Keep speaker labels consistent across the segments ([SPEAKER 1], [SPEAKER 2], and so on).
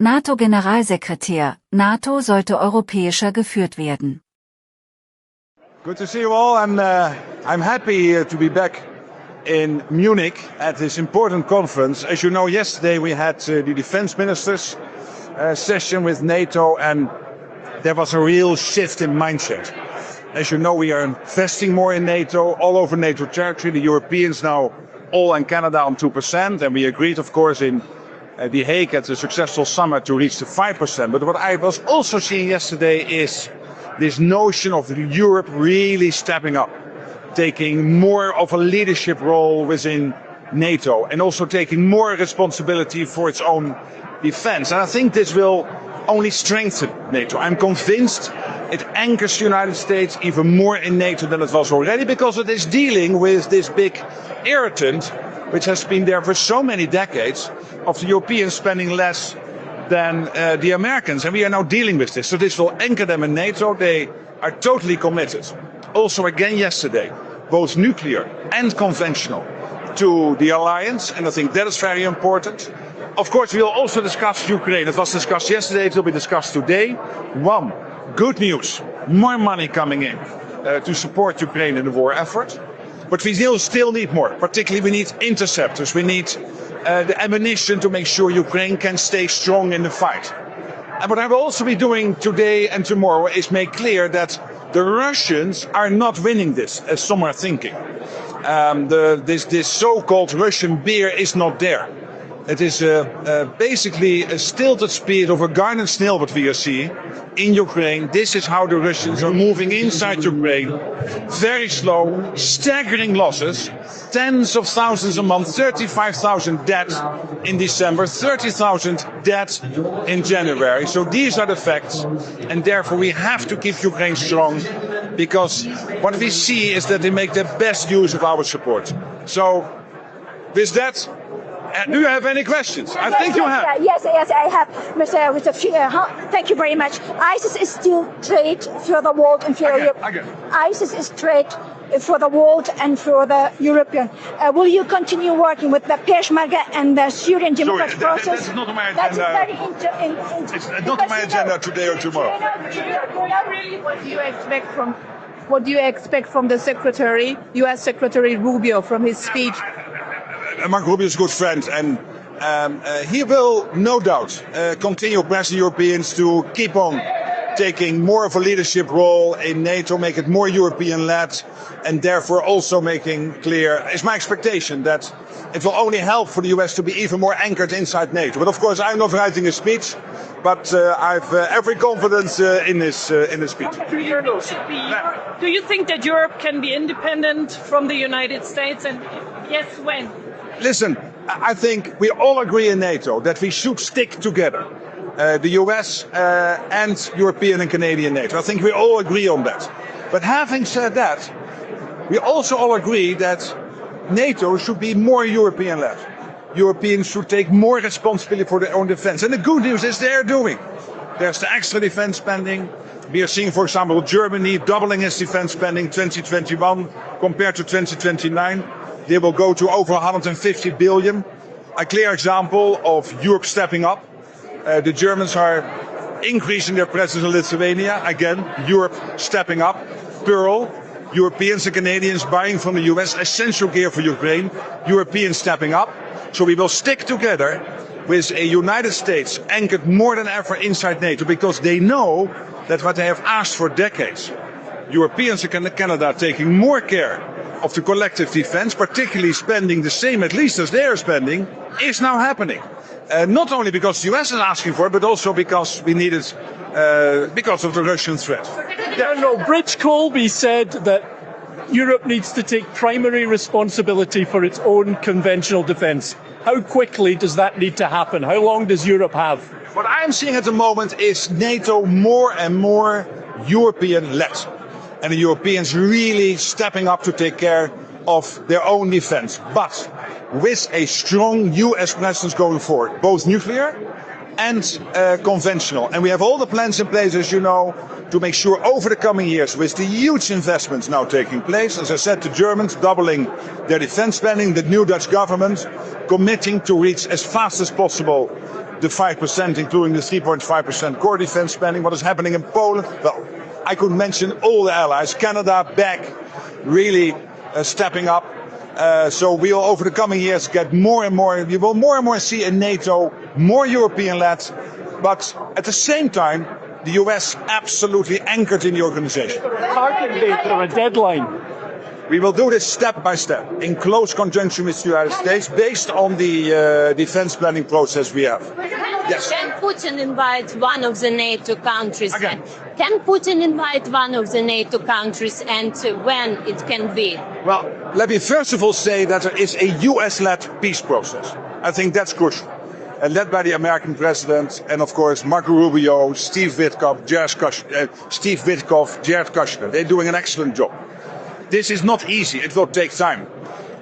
[SPEAKER 1] NATO-Generalsekretär, NATO sollte europäischer geführt werden.
[SPEAKER 2] Good to see you all, and I'm happy to be back in Munich at this important conference. As you know, yesterday we had the defense ministers session with NATO, and there was a real shift in mindset. As you know, we are investing more in NATO, all over NATO territory. The Europeans now, all and Canada on 2%, and we agreed, of course, in The Hague at the successful summit to reach the 5%. But what I was also seeing yesterday is this notion of Europe really stepping up, taking more of a leadership role within NATO, and also taking more responsibility for its own defense. And I think this will only strengthen NATO. I'm convinced it anchors the United States even more in NATO than it was already, because it is dealing with this big irritant, which has been there for so many decades, of the Europeans spending less than the Americans. And we are now dealing with this. So this will anchor them in NATO. They are totally committed. Also again yesterday, both nuclear and conventional, to the alliance. And I think that is very important. Of course, we will also discuss Ukraine. It was discussed yesterday, it will be discussed today. One, good news, more money coming in to support Ukraine in the war effort. But we still need more. Particularly we need interceptors. We need the ammunition to make sure Ukraine can stay strong in the fight. And what I will also be doing today and tomorrow is make clear that the Russians are not winning this, as some are thinking. This so-called Russian beer is not there. It is basically a stilted speed of a garden snail what we are seeing in Ukraine. This is how the Russians are moving inside Ukraine. Very slow, staggering losses, tens of thousands a month, 35,000 dead in December, 30,000 dead in January. So these are the facts, and therefore we have to keep Ukraine strong, because what we see is that they make the best use of our support. So with that, do you have any questions? I think you have.
[SPEAKER 3] Yes, I have, Mr. Führer. Thank you very much. ISIS is still threat for the world and for Europe. ISIS is threat for the world and for the European. Will you continue working with the Peshmerga and the Syrian democratic process?
[SPEAKER 2] That's not on my agenda. It's not on my agenda today or tomorrow.
[SPEAKER 4] What do you expect from the Secretary, U.S. Secretary Rubio, from his speech?
[SPEAKER 2] Mark Rubio is a good friend, and he will no doubt continue pressing Europeans to keep on taking more of a leadership role in NATO, make it more European-led, and therefore also making clear, it's my expectation that it will only help for the US to be even more anchored inside NATO. But of course, I'm not writing a speech, but I've every confidence in this speech.
[SPEAKER 4] Do you think that Europe can be independent from the United States, and yes, when?
[SPEAKER 2] Listen, I think we all agree in NATO that we should stick together. The US and European and Canadian NATO. I think we all agree on that. But having said that, we also all agree that NATO should be more European-led. Europeans should take more responsibility for their own defense. And the good news is they are doing. There's the extra defense spending. We are seeing, for example, Germany doubling its defense spending 2021 compared to 2029. They will go to over 150 billion. A clear example of Europe stepping up. The Germans are increasing their presence in Lithuania. Again, Europe stepping up. Pearl, Europeans and Canadians buying from the US essential gear for Ukraine. Europeans stepping up. So we will stick together with a United States anchored more than ever inside NATO, because they know that what they have asked for decades, Europeans and Canada taking more care of the collective defense, particularly spending the same at least as they are spending, is now happening. Not only because the US is asking for it, but also because we need it because of the Russian threat.
[SPEAKER 5] General Bridge Colby said that Europe needs to take primary responsibility for its own conventional defence. How quickly does that need to happen? How long does Europe have?
[SPEAKER 2] What I'm seeing at the moment is NATO more and more European-led. And the Europeans really stepping up to take care of their own defense, but with a strong US presence going forward, both nuclear and conventional. And we have all the plans in place, as you know, to make sure over the coming years, with the huge investments now taking place, as I said, the Germans doubling their defense spending, the new Dutch government committing to reach as fast as possible the 5%, including the 3.5% core defense spending. What is happening in Poland? Well, I could mention all the allies. Canada back, really stepping up. So we will, over the coming years, get more and more. We will more and more see a NATO more European-led, but at the same time, the US absolutely anchored in the organization.
[SPEAKER 5] Target date or a deadline?
[SPEAKER 2] We will do this step by step, in close conjunction with the United States, based on the defense planning process we have. Yes.
[SPEAKER 6] Can Putin invite one of the NATO countries?
[SPEAKER 2] Again.
[SPEAKER 6] Can Putin invite one of the NATO countries, and when it can be?
[SPEAKER 2] Well, let me first of all say that there is a US-led peace process. I think that's crucial. And led by the American president, and of course Marco Rubio, Steve Witkoff, Jared Kushner. They're doing an excellent job. This is not easy. It will take time.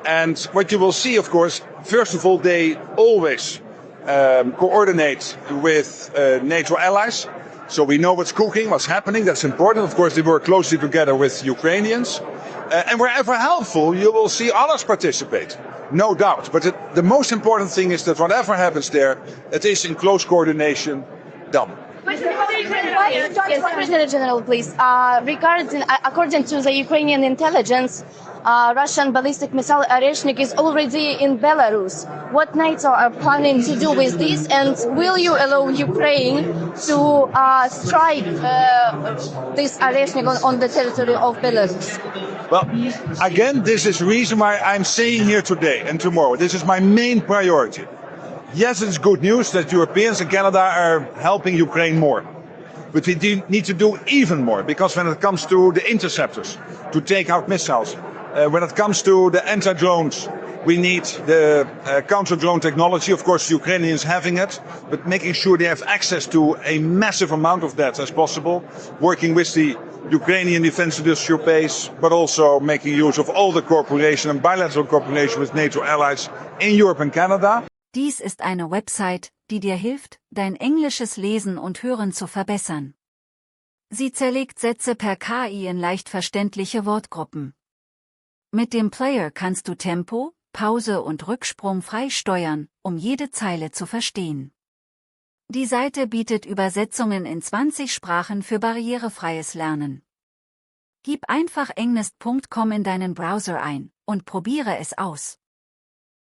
[SPEAKER 2] And what you will see, of course, first of all, they always coordinate with NATO allies. So we know what's cooking, what's happening. That's important. Of course, they work closely together with Ukrainians. And wherever helpful, you will see others participate. No doubt. But the most important thing is that whatever happens there, it is in close coordination done.
[SPEAKER 7] Yes, President General, please. According to the Ukrainian intelligence, Russian ballistic missile Oreshnik is already in Belarus. What NATO are planning to do with this, and will you allow Ukraine to strike this Oreshnik on the territory of Belarus?
[SPEAKER 2] Well, again, this is the reason why I'm saying here today and tomorrow. This is my main priority. Yes, it's good news that Europeans and Canada are helping Ukraine more. But we need to do even more, because when it comes to the interceptors, to take out missiles, when it comes to the anti-drones, we need the counter-drone technology. Of course, the Ukrainians having it, but making sure they have access to a massive amount of that as possible, working with the Ukrainian defense industrial base, but also making use of all the cooperation and bilateral cooperation with NATO allies in Europe and Canada.
[SPEAKER 1] Dies ist eine Website, die dir hilft, dein englisches Lesen und Hören zu verbessern. Sie zerlegt Sätze per KI in leicht verständliche Wortgruppen. Mit dem Player kannst du Tempo, Pause und Rücksprung frei steuern, um jede Zeile zu verstehen. Die Seite bietet Übersetzungen in 20 Sprachen für barrierefreies Lernen. Gib einfach englist.com in deinen Browser ein und probiere es aus.